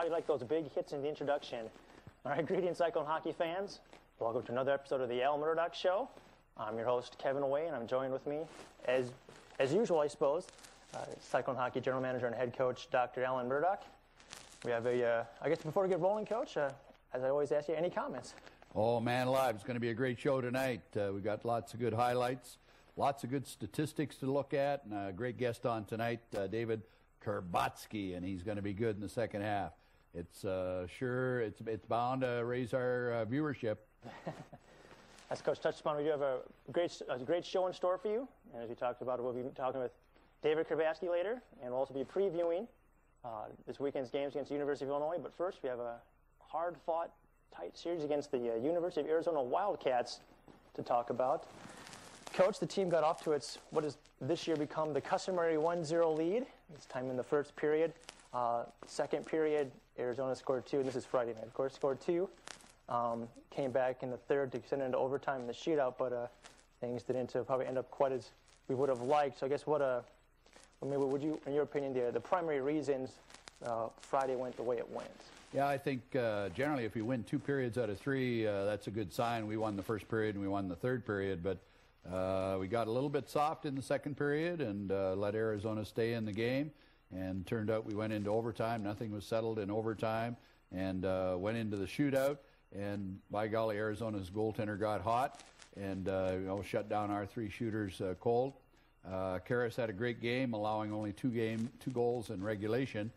How do you like those big hits in the introduction? All right, greetings, Cyclone Hockey fans. Welcome to another episode of the Al Murdoch Show. I'm your host, Kevin Wey, and I'm joined with me, as usual, I suppose, Cyclone Hockey General Manager and Head Coach, Dr. Al Murdoch. We have I guess before we get rolling, Coach, as I always ask you, any comments? Oh, man alive, it's going to be a great show tonight. We've got lots of good highlights, lots of good statistics to look at, and a great guest on tonight, David Kurbatsky, and he's going to be good in the second half. It's it's bound to raise our viewership. As Coach touched upon, we do have a great show in store for you. And as we talked about, we'll be talking with David Kurbatsky later, and we'll also be previewing this weekend's games against the University of Illinois. But first, we have a hard-fought, tight series against the University of Arizona Wildcats to talk about. Coach, the team got off to what has this year become the customary 1-0 lead. This time in the first period. Second period, Arizona scored 2, and this is Friday night. Of course, scored 2. Came back in the third to extend into overtime in the shootout, but things didn't probably end up quite as we would have liked. So I guess what would you, in your opinion, the primary reasons Friday went the way it went? Yeah, I think generally if you win 2 periods out of 3, that's a good sign. We won the first period and we won the third period, but we got a little bit soft in the second period and let Arizona stay in the game. And turned out we went into overtime. Nothing was settled in overtime, and went into the shootout. And by golly, Arizona's goaltender got hot and shut down our 3 shooters cold. Karras had a great game, allowing only 2 goals in regulation,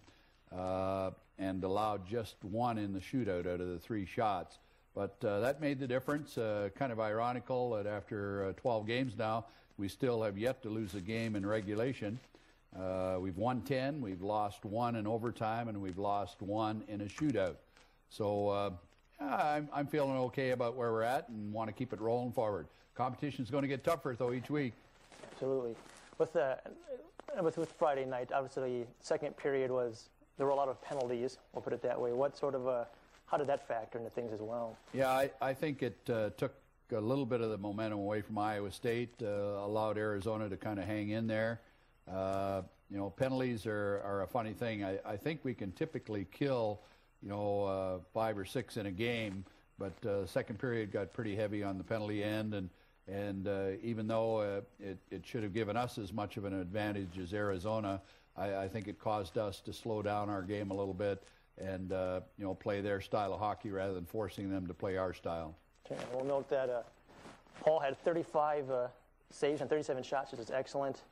and allowed just 1 in the shootout out of the 3 shots. But that made the difference. Kind of ironical that after 12 games now, we still have yet to lose a game in regulation. We've won 10, we've lost 1 in overtime, and we've lost 1 in a shootout. So I'm feeling okay about where we're at and want to keep it rolling forward. Competition's going to get tougher, though, each week. Absolutely. With Friday night, obviously, the second period there were a lot of penalties, we'll put it that way. How did that factor into things as well? Yeah, I think it took a little bit of the momentum away from Iowa State, allowed Arizona to kind of hang in there. Penalties are a funny thing. I think we can typically kill, 5 or 6 in a game, but second period got pretty heavy on the penalty end, and even though it should have given us as much of an advantage as Arizona, I think it caused us to slow down our game a little bit and play their style of hockey rather than forcing them to play our style. Okay, we'll note that Paul had 35 saves and 37 shots, which is excellent.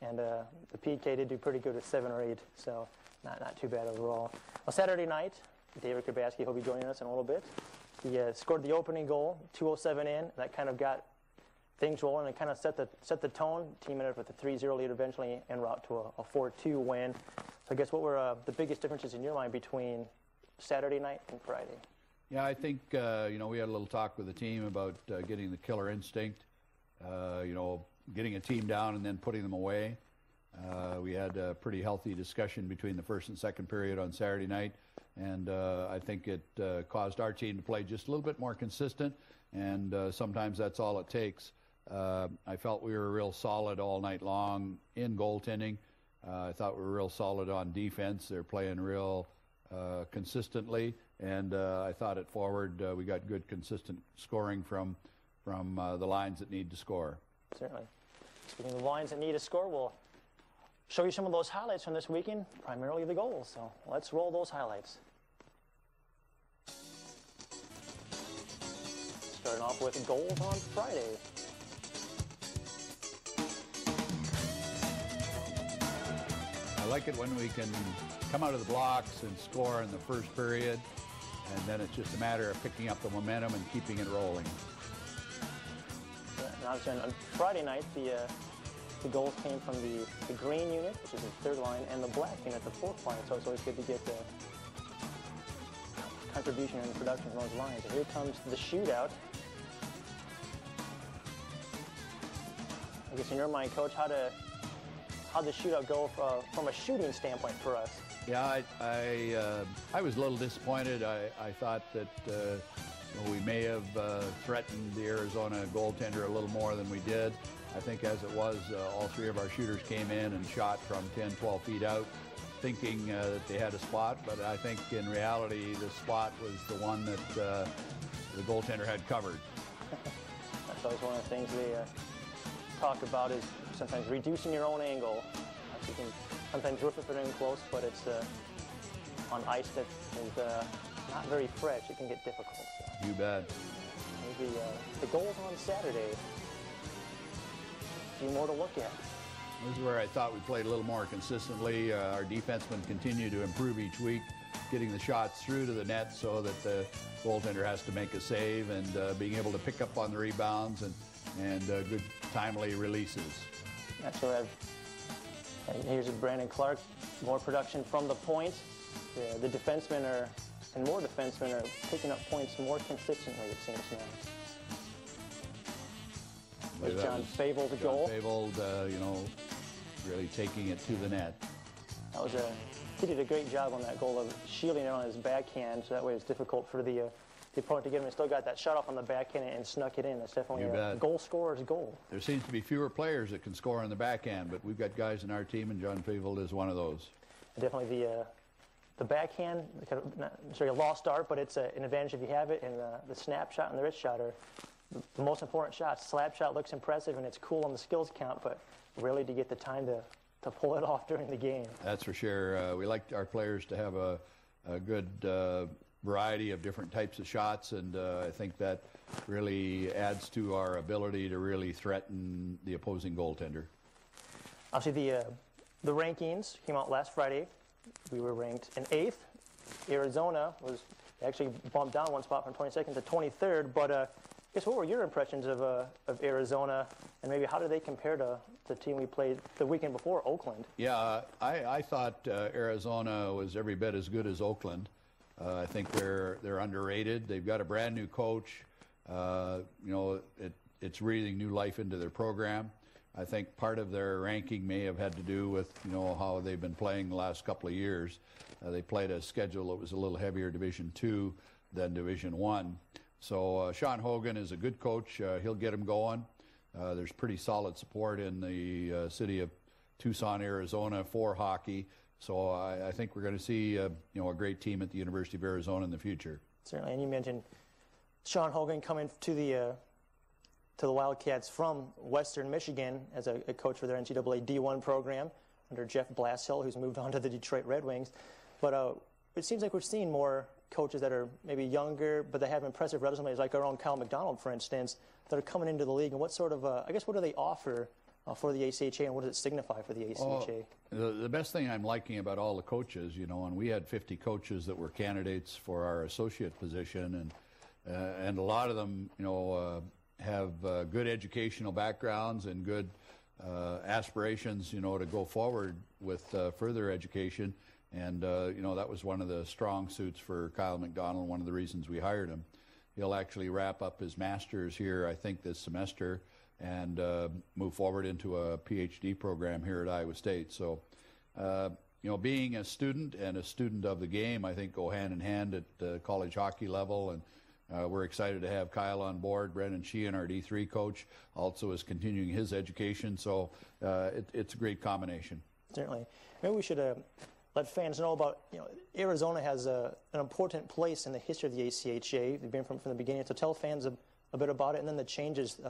And the PK did do pretty good with 7 or 8, so not too bad overall. Well, Saturday night, David Kurbatsky will be joining us in a little bit. He scored the opening goal, 2:07 in. That kind of got things rolling and kind of set the tone. Team ended up with a 3-0 lead eventually en route to a 4-2 win. So I guess what were the biggest differences in your mind between Saturday night and Friday? Yeah, I think we had a little talk with the team about getting the killer instinct. Getting a team down and then putting them away. We had a pretty healthy discussion between the first and second period on Saturday night, and I think it caused our team to play just a little bit more consistent, and sometimes that's all it takes. I felt we were real solid all night long in goaltending. I thought we were real solid on defense. They're playing real consistently, and I thought at forward we got good consistent scoring from the lines that need to score. Certainly. Speaking of the lines that need a score, we'll show you some of those highlights from this weekend, primarily the goals. So let's roll those highlights. Starting off with goals on Friday. I like it when we can come out of the blocks and score in the first period, and then it's just a matter of picking up the momentum and keeping it rolling. And obviously on Friday night, the goals came from the green unit, which is the third line, and the black unit, the fourth line. So it's always good to get the contribution and production from those lines. And here comes the shootout. I guess in your mind, Coach, how'd the shootout go from a shooting standpoint for us? Yeah, I was a little disappointed. I thought that we may have threatened the Arizona goaltender a little more than we did. I think as it was, all 3 of our shooters came in and shot from 10, 12 feet out. thinking that they had a spot, but I think in reality the spot was the one that the goaltender had covered. That's always one of the things they talk about, is sometimes reducing your own angle. You can sometimes roof it in close, but it's on ice that is not very fresh. It can get difficult. So. You bet. Maybe the goals on Saturday. A few more to look at. This is where I thought we played a little more consistently. Our defensemen continue to improve each week, getting the shots through to the net so that the goaltender has to make a save, and being able to pick up on the rebounds and good timely releases. That's what and here's Brandon Clark. More production from the point. The defensemen and more defensemen are picking up points more consistently, it seems now. There's John Fable, the goal. John Fable, really taking it to the net. That was he did a great job on that goal of shielding it on his backhand, so that way it's difficult for the opponent to get him. He still got that shot off on the backhand and snuck it in. That's definitely a goal scorer's goal. There seems to be fewer players that can score on the backhand, but we've got guys in our team, and John Fable is one of those. Definitely the backhand, kind of not necessarily a lost art, but it's an advantage if you have it, and the snap shot and the wrist shot are the most important shots. Slap shot looks impressive, and it's cool on the skills count, but rarely do you get the time to pull it off during the game. That's for sure. We like our players to have a good variety of different types of shots, and I think that really adds to our ability to really threaten the opposing goaltender. Obviously, the rankings came out last Friday. We were ranked in 8th. Arizona was actually bumped down one spot from 22nd to 23rd, but I guess what were your impressions of Arizona, and maybe how do they compare to the team we played the weekend before, Oakland? Yeah, I thought Arizona was every bit as good as Oakland. I think they're underrated. They've got a brand new coach. It's breathing new life into their program. I think part of their ranking may have had to do with how they've been playing the last couple of years. They played a schedule that was a little heavier Division II than Division I. So Sean Hogan is a good coach. He'll get them going. There's pretty solid support in the city of Tucson, Arizona for hockey. So I think we're going to see a great team at the University of Arizona in the future. Certainly, and you mentioned Sean Hogan coming to the Wildcats from Western Michigan as a coach for their NCAA D1 program under Jeff Blasshill, who's moved on to the Detroit Red Wings. But it seems like we're seeing more coaches that are maybe younger, but they have impressive resumes, like our own Kyle McDonald, for instance, that are coming into the league. And what sort of, what do they offer for the ACHA, and what does it signify for the ACHA? The best thing I'm liking about all the coaches, and we had 50 coaches that were candidates for our associate position, and a lot of them, have good educational backgrounds and good aspirations, to go forward with further education. And, that was one of the strong suits for Kyle McDonald, one of the reasons we hired him. He'll actually wrap up his master's here, I think, this semester, and move forward into a PhD program here at Iowa State. So, being a student and a student of the game, I think, go hand in hand at the college hockey level. And we're excited to have Kyle on board. Brendan Sheehan, our D3 coach, also is continuing his education. So it's a great combination. Certainly. Maybe we should let fans know about, Arizona has an important place in the history of the ACHA. They've been from the beginning. So tell fans a bit about it, and then the changes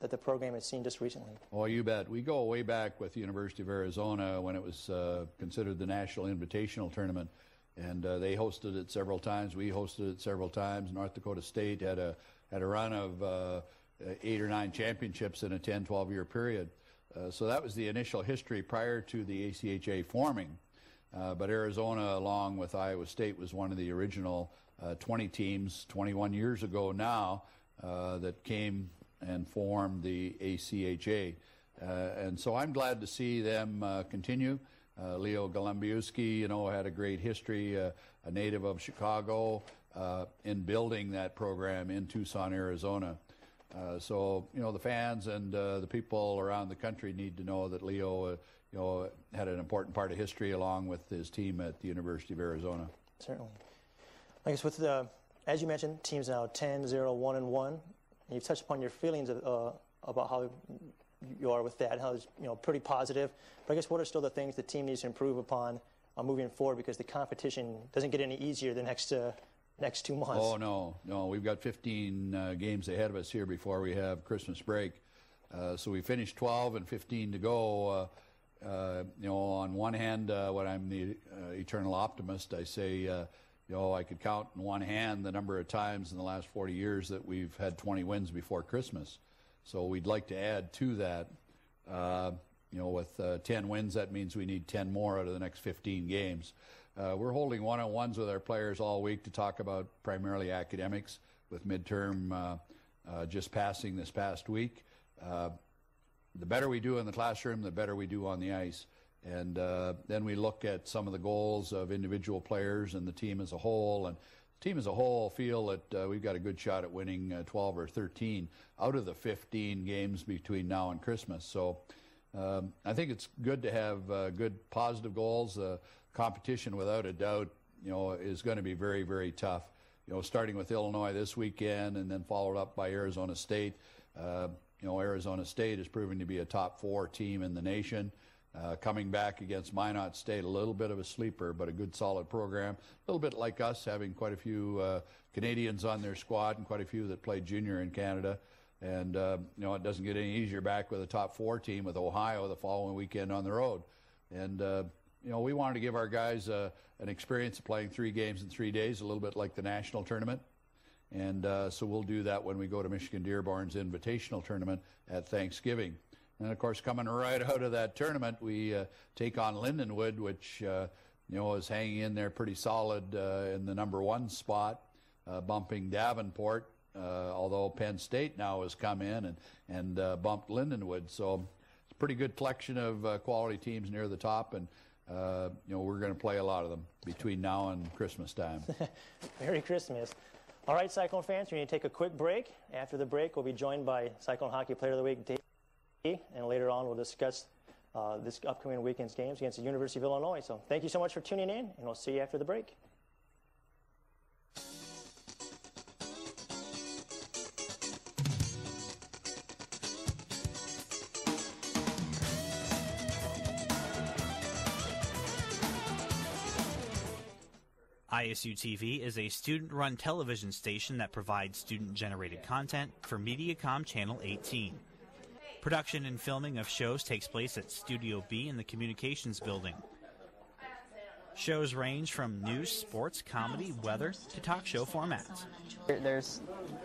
that the program has seen just recently. Oh, you bet. We go way back with the University of Arizona when it was considered the National Invitational Tournament. And they hosted it several times. We hosted it several times. North Dakota State had a run of 8 or 9 championships in a 10, 12-year period. So that was the initial history prior to the ACHA forming. But Arizona, along with Iowa State, was one of the original 20 teams 21 years ago now that came and formed the ACHA. And so I'm glad to see them continue. Leo Golombiewski, had a great history, a native of Chicago, in building that program in Tucson, Arizona. So, the fans and the people around the country need to know that Leo, had an important part of history along with his team at the University of Arizona. Certainly. I guess with as you mentioned, teams now 10-0, 1-1. You've touched upon your feelings about how you are with that, how it's pretty positive. But I guess what are still the things the team needs to improve upon moving forward, because the competition doesn't get any easier the next 2 months. Oh, no. We've got 15 games ahead of us here before we have Christmas break. So we finished 12 and 15 to go. On one hand, when I'm the eternal optimist, I say, I could count in one hand the number of times in the last 40 years that we've had 20 wins before Christmas. So we'd like to add to that. With 10 wins, that means we need 10 more out of the next 15 games. We're holding one-on-ones with our players all week to talk about primarily academics, with midterm just passing this past week. The better we do in the classroom, the better we do on the ice. And then we look at some of the goals of individual players and the team as a whole. And the team as a whole feel that we've got a good shot at winning 12 or 13 out of the 15 games between now and Christmas. So I think it's good to have good positive goals. Competition, without a doubt, is going to be very, very tough. Starting with Illinois this weekend and then followed up by Arizona State. Arizona State is proving to be a top 4 team in the nation. Coming back against Minot State, a little bit of a sleeper, but a good solid program. A little bit like us, having quite a few Canadians on their squad and quite a few that played junior in Canada. And, it doesn't get any easier back with a top 4 team with Ohio the following weekend on the road. And, we wanted to give our guys an experience of playing 3 games in 3 days, a little bit like the national tournament. And so we'll do that when we go to Michigan Dearborn's Invitational Tournament at Thanksgiving. And, of course, coming right out of that tournament, we take on Lindenwood, which, is hanging in there pretty solid in the number 1 spot, bumping Davenport, although Penn State now has come in and bumped Lindenwood. So it's a pretty good collection of quality teams near the top, and, we're going to play a lot of them between now and Christmas time. Merry Christmas. All right, Cyclone fans, we need to take a quick break. After the break, we'll be joined by Cyclone Hockey Player of the Week, David Kurbatsky, and later on we'll discuss this upcoming weekend's games against the University of Illinois. So thank you so much for tuning in, and we'll see you after the break. ISU TV is a student-run television station that provides student-generated content for Mediacom Channel 18. Production and filming of shows takes place at Studio B in the Communications Building. Shows range from news, sports, comedy, weather, to talk show formats. There's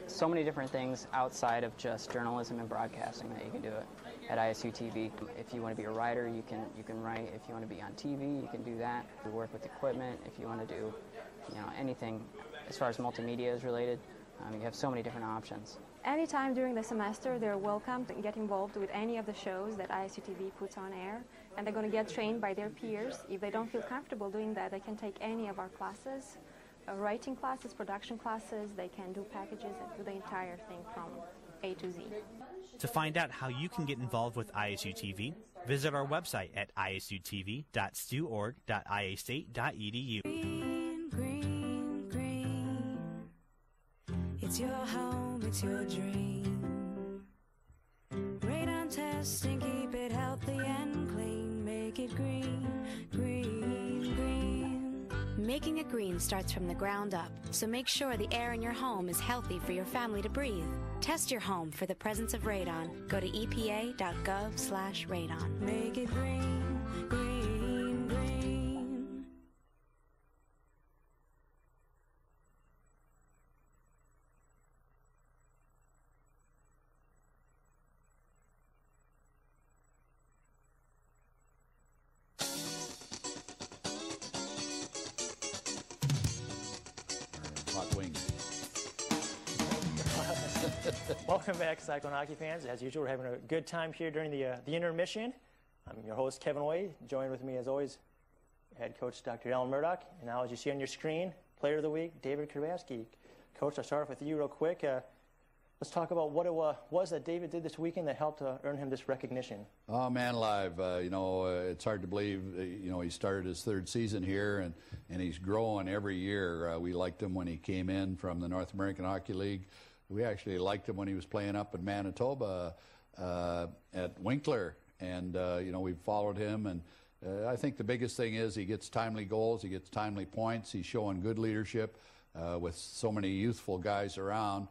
so many different things outside of just journalism and broadcasting that you can do it at ISU TV. If you want to be a writer, you can write. If you want to be on TV, you can do that. We work with equipment. If you want to do anything as far as multimedia is related, you have so many different options. Anytime during the semester, they're welcome to get involved with any of the shows that ISU TV puts on air, and they're going to get trained by their peers. If they don't feel comfortable doing that, they can take any of our classes, writing classes, production classes. They can do packages and do the entire thing from A to Z. To find out how you can get involved with ISU TV, visit our website at isutv.stu.org.iastate.edu. Green, green, green. It's your home, it's your dream. Radon testing, keep it healthy and clean. Make it green, green, green. Making it green starts from the ground up, so make sure the air in your home is healthy for your family to breathe. Test your home for the presence of radon. Go to epa.gov/radon. Make it green, green, green. Hot wings. Welcome back, Cyclone Hockey fans. As usual, we're having a good time here during the intermission. I'm your host, Kevin Wey. Joined with me, as always, head coach Dr. Al Murdoch. And now, as you see on your screen, Player of the Week, David Kurbatsky. Coach, I'll start off with you real quick. Let's talk about what it was that David did this weekend that helped earn him this recognition. Oh, man alive. It's hard to believe, he started his 3rd season here, and he's growing every year. We liked him when he came in from the North American Hockey League. We actually liked him when he was playing up in Manitoba at Winkler. And, we followed him, and I think the biggest thing is he gets timely goals, he gets timely points, he's showing good leadership with so many youthful guys around.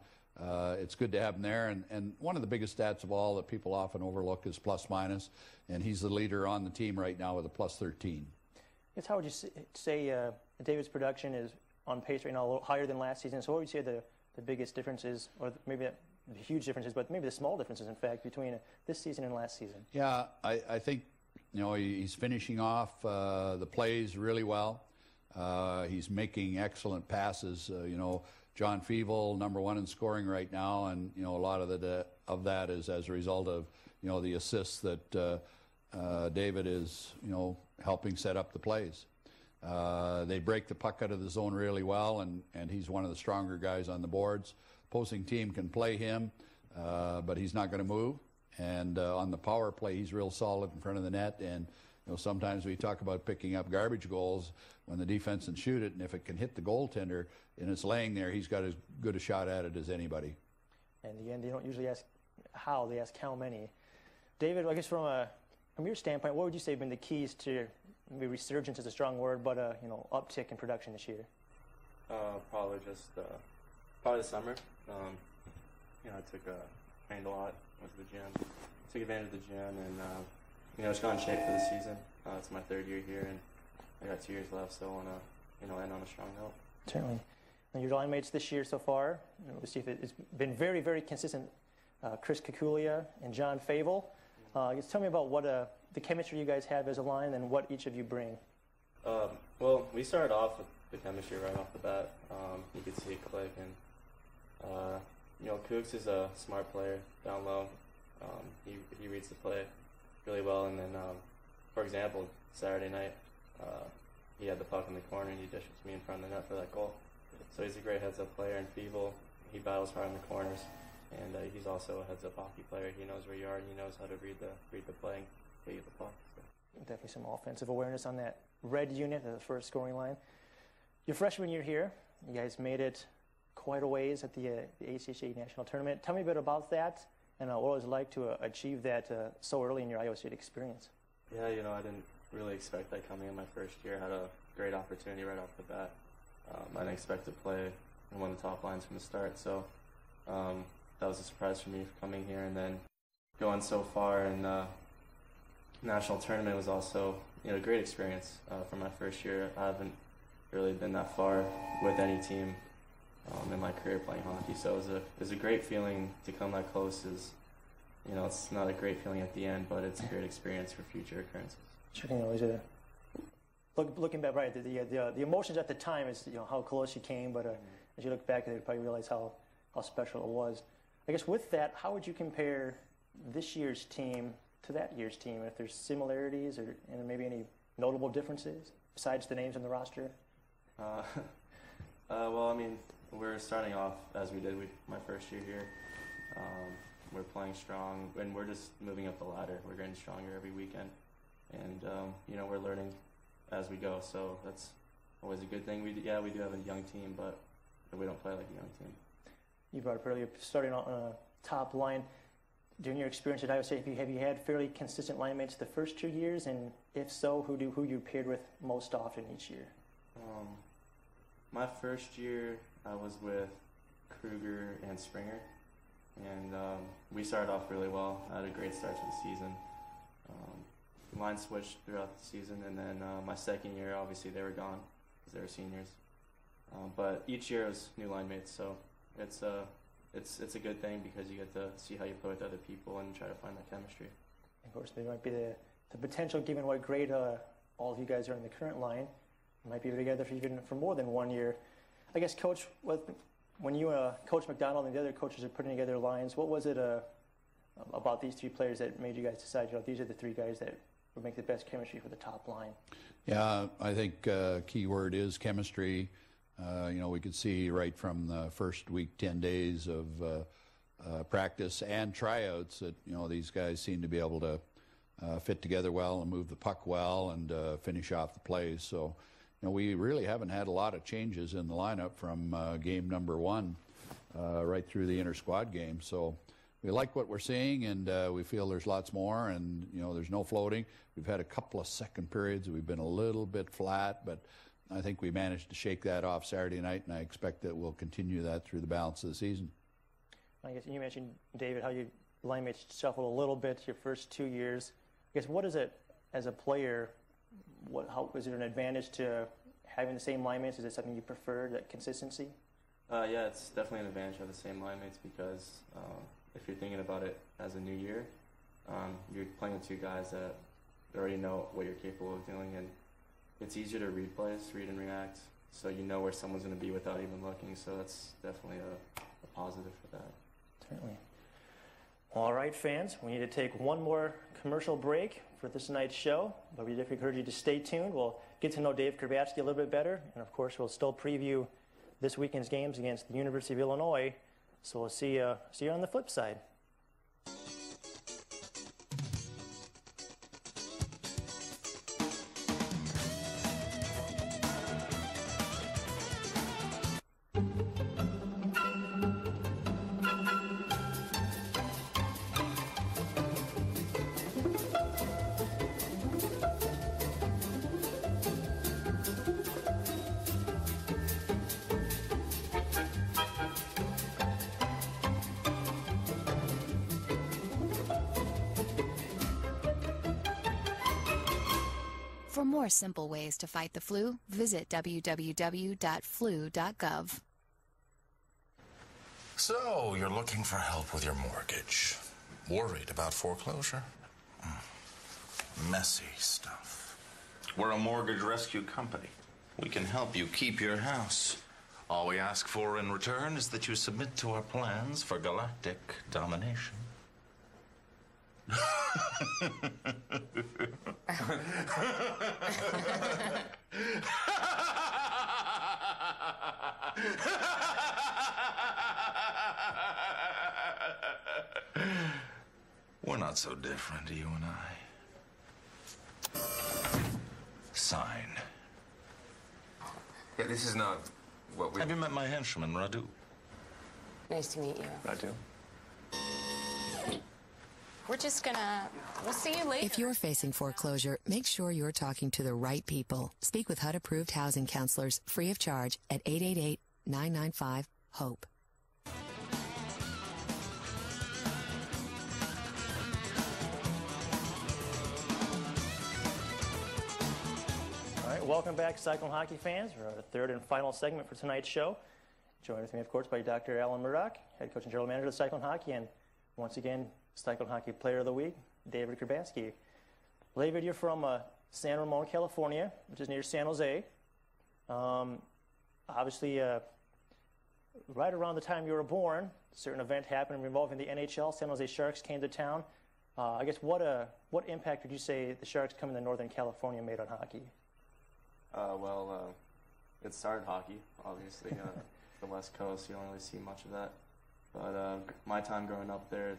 It's good to have him there, and one of the biggest stats of all that people often overlook is plus minus, and he's the leader on the team right now with a plus 13. Yes, how would you say David's production is on pace right now, a little higher than last season? So what would you say the biggest differences, or maybe the huge differences, but maybe the small differences, in fact, between this season and last season? Yeah, I think he's finishing off the plays really well. He's making excellent passes. John Feeble, #1 in scoring right now, and a lot of that is as a result of the assists that David is helping set up the plays. They break the puck out of the zone really well, and he's one of the stronger guys on the boards. Opposing team can play him, but he's not going to move. And on the power play, he's real solid in front of the net. And sometimes we talk about picking up garbage goals when the defense can shoot it, and if it can hit the goaltender and it's laying there, he's got as good a shot at it as anybody. And in the end, they don't usually ask how; they ask how many. David, I guess from your standpoint, what would you say have been the keys to maybe resurgence is a strong word, but uptick in production this year? Probably the summer. I trained a lot, went to the gym, took advantage of the gym, and just got in shape for the season. It's my 3rd year here, and I got 2 years left, so I want to end on a strong note. Certainly. And your line mates this year so far, we'll see if it's been very, very consistent. Chris Kakulia and John Fable. Just tell me about what the chemistry you guys have as a line and what each of you bring. Well, we started off with the chemistry right off the bat. You could see it click, and Kooks is a smart player down low. He reads the play really well, and then, for example, Saturday night, he had the puck in the corner and he dished it to me in front of the net for that goal. So he's a great heads-up player, and Feeble, he battles hard in the corners, and he's also a heads-up hockey player. He knows where you are, and he knows how to read the play and get you the puck. So. Definitely some offensive awareness on that red unit, the first scoring line. Your freshman year here, you guys made it quite a ways at the ACHA National Tournament. Tell me a bit about that, and what it was like to achieve that so early in your Iowa State experience. Yeah, I didn't really expect that coming in my first year. I had a great opportunity right off the bat. I didn't expect to play in one of the top lines from the start, so that was a surprise for me coming here, and then going so far in national tournament was also a great experience for my first year. I haven't really been that far with any team in my career playing hockey, so it was a great feeling to come that close. It's not a great feeling at the end, but it's a great experience for future occurrences. Sure, looking back, right, the emotions at the time is how close you came, but as you look back, you probably realize how special it was. I guess with that, how would you compare this year's team to that year's team? If there's similarities or maybe any notable differences besides the names on the roster? Well, I mean, we're starting off as we did my first year here. We're playing strong, and we're just moving up the ladder. We're getting stronger every weekend, and we're learning as we go. So that's always a good thing. We do have a young team, but we don't play like a young team. You brought up earlier starting on a top line. During your experience at Iowa State, have you had fairly consistent line mates the first 2 years, and if so, who you paired with most often each year? My first year, I was with Kruger and Springer, and we started off really well. I had a great start to the season. Line switched throughout the season, and then my second year, obviously, they were gone because they were seniors. But each year was new line mates, so it's a good thing because you get to see how you play with other people and try to find that chemistry. Of course, there might be the potential, given what grade all of you guys are in the current line, you might be together for more than 1 year. I guess, Coach, when you, Coach McDonald and the other coaches are putting together lines, what was it about these 3 players that made you guys decide, these are the 3 guys that would make the best chemistry for the top line? Yeah, I think key word is chemistry. We could see right from the first week, 10 days of practice and tryouts that, these guys seem to be able to fit together well and move the puck well and finish off the plays. So, we really haven't had a lot of changes in the lineup from game number 1 right through the inter-squad game. So we like what we're seeing, and we feel there's lots more, and, you know, there's no floating. We've had a couple of second periods. We've been a little bit flat, but I think we managed to shake that off Saturday night, and I expect that we'll continue that through the balance of the season. I guess you mentioned, David, how your line mates shuffled a little bit your first 2 years. I guess what is it as a player? How is it an advantage to having the same line mates? Is it something you prefer, that consistency? Yeah, it's definitely an advantage to have the same line mates because if you're thinking about it as a new year, you're playing with two guys that already know what you're capable of doing, and it's easier to read plays, read and react, so you know where someone's going to be without even looking, so that's definitely a positive for that. Certainly. All right, fans, we need to take one more commercial break for this night's show, but we definitely encourage you to stay tuned. We'll get to know Dave Kurbatsky a little bit better, and of course we'll still preview this weekend's games against the University of Illinois, so we'll see you on the flip side. For more simple ways to fight the flu, visit www.flu.gov. So, you're looking for help with your mortgage. Worried about foreclosure? Messy stuff. We're a mortgage rescue company. We can help you keep your house. All we ask for in return is that you submit to our plans for galactic domination. We're not so different, you and I. Sign. Yeah, this is not what we... Have you met my henchman, Radu? Nice to meet you. Radu. We're just gonna... We'll see you later. If you're facing foreclosure, make sure you're talking to the right people. Speak with HUD-approved housing counselors free of charge at 888-995-HOPE. All right, welcome back, Cyclone Hockey fans. We're at the third and final segment for tonight's show. Joined with me, of course, by Dr. Al Murdoch, head coach and general manager of Cyclone Hockey, and once again, Cyclone Hockey Player of the Week, David Kurbatsky. David, you're from San Ramon, California, which is near San Jose. Obviously, right around the time you were born, a certain event happened involving the NHL. San Jose Sharks came to town. I guess what impact would you say the Sharks coming to Northern California made on hockey? It started hockey, obviously. The West Coast, you don't really see much of that. But my time growing up there,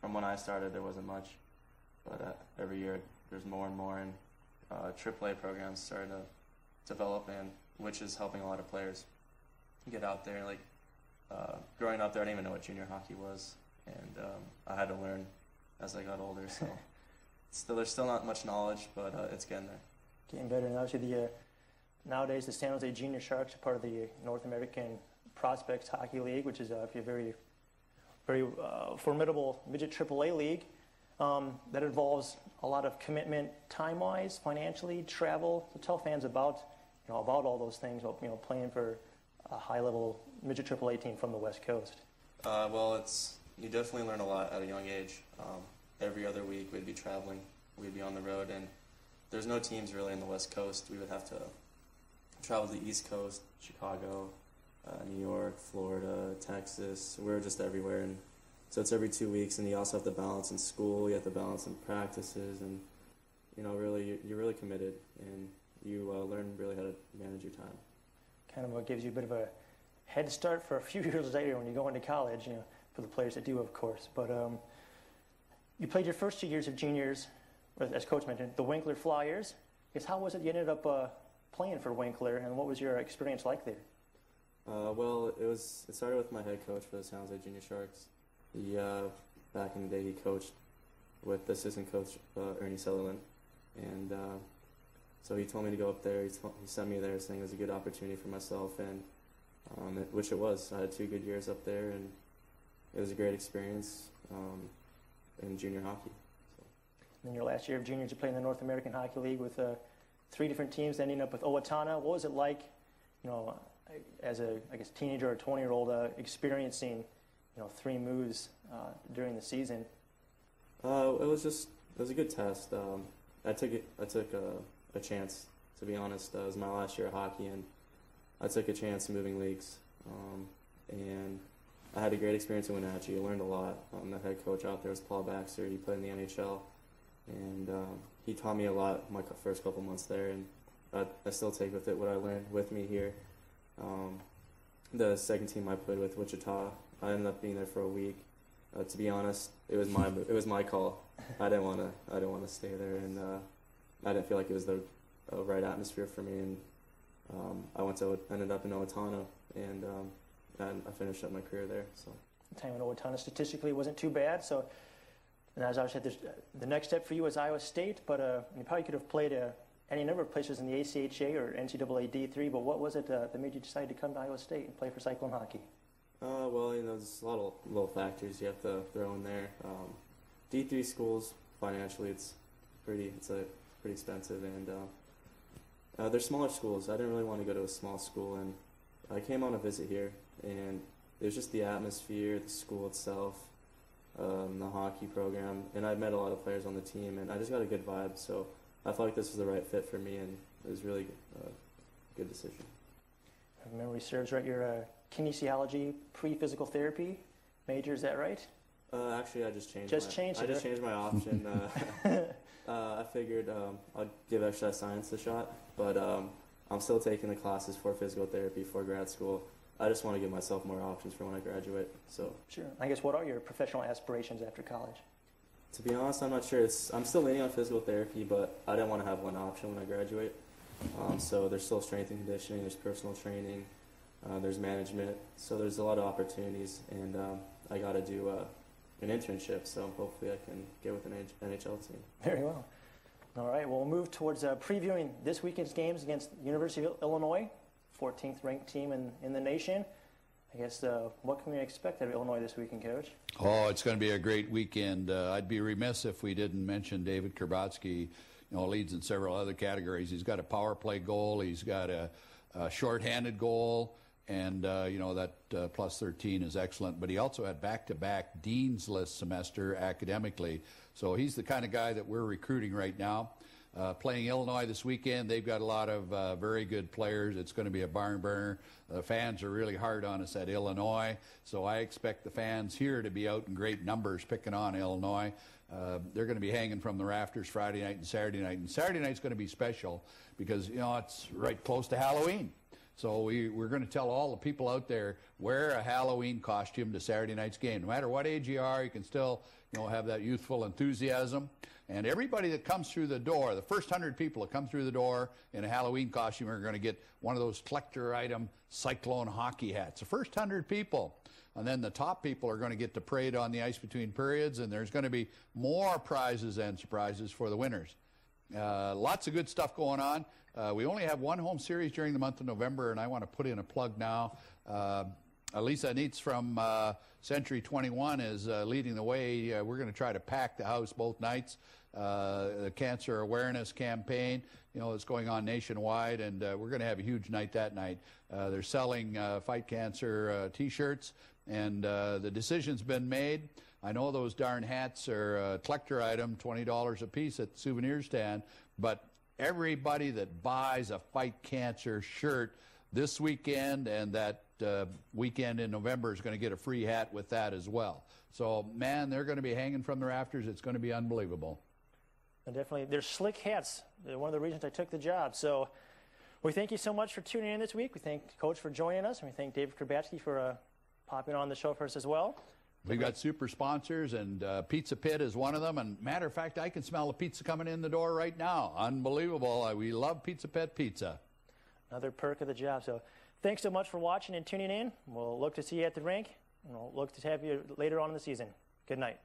from when I started, there wasn't much. But every year, there's more and more, and AAA programs starting to develop, and which is helping a lot of players get out there. Like growing up there, I didn't even know what junior hockey was, and I had to learn as I got older. So there's still not much knowledge, but it's getting there. Getting better. And obviously, nowadays the San Jose Junior Sharks are part of the North American Prospects Hockey League, which is a very, very formidable midget AAA league that involves a lot of commitment, time-wise, financially, travel. So tell fans about all those things. About, playing for a high-level midget AAA team from the West Coast. You definitely learn a lot at a young age. Every other week we'd be traveling, we'd be on the road, and there's no teams really in the West Coast. We would have to travel to the East Coast, Chicago, New York, Florida, Texas. We're just everywhere, and so it's every 2 weeks. And you also have to balance in school. You have to balance in practices, and really you're really committed, and you learn really how to manage your time. Kind of what gives you a bit of a head start for a few years later when you go into college. For the players that do, of course. But you played your first 2 years of juniors, as Coach mentioned, the Winkler Flyers. I guess how was it you ended up playing for Winkler, and what was your experience like there? It started with my head coach for the San Jose Junior Sharks. He back in the day, he coached with assistant coach Ernie Sutherland, and so he told me to go up there. He sent me there saying it was a good opportunity for myself, and which it was. I had 2 good years up there, and it was a great experience in junior hockey. So. In your last year of juniors, you played in the North American Hockey League with 3 different teams, ending up with Owatonna. What was it like, as a teenager or 20-year-old experiencing 3 moves during the season? It was a good test. I took a chance, to be honest. It was my last year of hockey, and I took a chance moving leagues. And I had a great experience in Wenatchee. I learned a lot. The head coach out there was Paul Baxter. He played in the NHL, and he taught me a lot my first couple months there, and I still take with it what I learned with me here. The second team I played with, Wichita, I ended up being there for a week. To be honest, it was my call. I didn't want to stay there, and I didn't feel like it was the right atmosphere for me. And I ended up in Owatonna, and I finished up my career there. So the time in Owatonna statistically wasn't too bad. So, and as I said, the next step for you was Iowa State, but you probably could have played any number of places in the ACHA or NCAA D3. But what was it that made you decide to come to Iowa State and play for Cyclone Hockey? Well, there's a lot of little factors you have to throw in there. D3 schools, financially, it's pretty expensive, and they're smaller schools. I didn't really want to go to a small school, and I came on a visit here, and it was just the atmosphere, the school itself, the hockey program, and I met a lot of players on the team, and I just got a good vibe. So I felt like this was the right fit for me, and it was really a good decision. If memory serves right, you're a kinesiology pre-physical therapy major, is that right? Actually, I just changed. I just changed my option. I figured I'd give exercise science a shot, but I'm still taking the classes for physical therapy for grad school. I just want to give myself more options for when I graduate. So sure. I guess what are your professional aspirations after college? To be honest, I'm not sure. I'm still leaning on physical therapy, but I didn't want to have one option when I graduate. So there's still strength and conditioning, there's personal training, there's management. So there's a lot of opportunities, and I got to do an internship. So hopefully I can get with an NHL team. Very well. All right. Well, we'll move towards previewing this weekend's games against University of Illinois, 14th ranked team in the nation. I guess what can we expect out of Illinois this weekend, Coach? Oh, it's going to be a great weekend. I'd be remiss if we didn't mention David Kurbatsky. Leads in several other categories. He's got a power play goal. He's got a shorthanded goal, and that plus 13 is excellent. But he also had back-to-back Dean's List semester academically. So he's the kind of guy that we're recruiting right now. Playing Illinois this weekend, they've got a lot of very good players. It's going to be a barn burner. The fans are really hard on us at Illinois, so I expect the fans here to be out in great numbers picking on Illinois. They're going to be hanging from the rafters Friday night and Saturday night. And Saturday night's going to be special because, it's right close to Halloween. So we're going to tell all the people out there, wear a Halloween costume to Saturday night's game. No matter what age you are, you can still, have that youthful enthusiasm. And everybody that comes through the door, the first 100 people that come through the door in a Halloween costume are going to get one of those collector item Cyclone Hockey hats. The first 100 people. And then the top people are going to get to parade on the ice between periods, and there's going to be more prizes and surprises for the winners. Lots of good stuff going on. We only have one home series during the month of November, and I want to put in a plug now. Elisa Neitz from Century 21 is leading the way. We're going to try to pack the house both nights. The cancer awareness campaign, is going on nationwide, and we're going to have a huge night that night. They're selling Fight Cancer T-shirts, and the decision's been made. I know those darn hats are a collector item, $20 a piece at the souvenir stand, but everybody that buys a Fight Cancer shirt this weekend and that weekend in November is going to get a free hat with that as well. So, man, they're going to be hanging from the rafters. It's going to be unbelievable. And definitely, they're slick hats. They're one of the reasons I took the job. So we thank you so much for tuning in this week. We thank Coach for joining us, and we thank David Kurbatsky for popping on the show for us as well. We've got super sponsors, and Pizza Pit is one of them. And matter of fact, I can smell the pizza coming in the door right now. Unbelievable. We love Pizza Pit pizza. Another perk of the job. So thanks so much for watching and tuning in. We'll look to see you at the rink. And we'll look to have you later on in the season. Good night.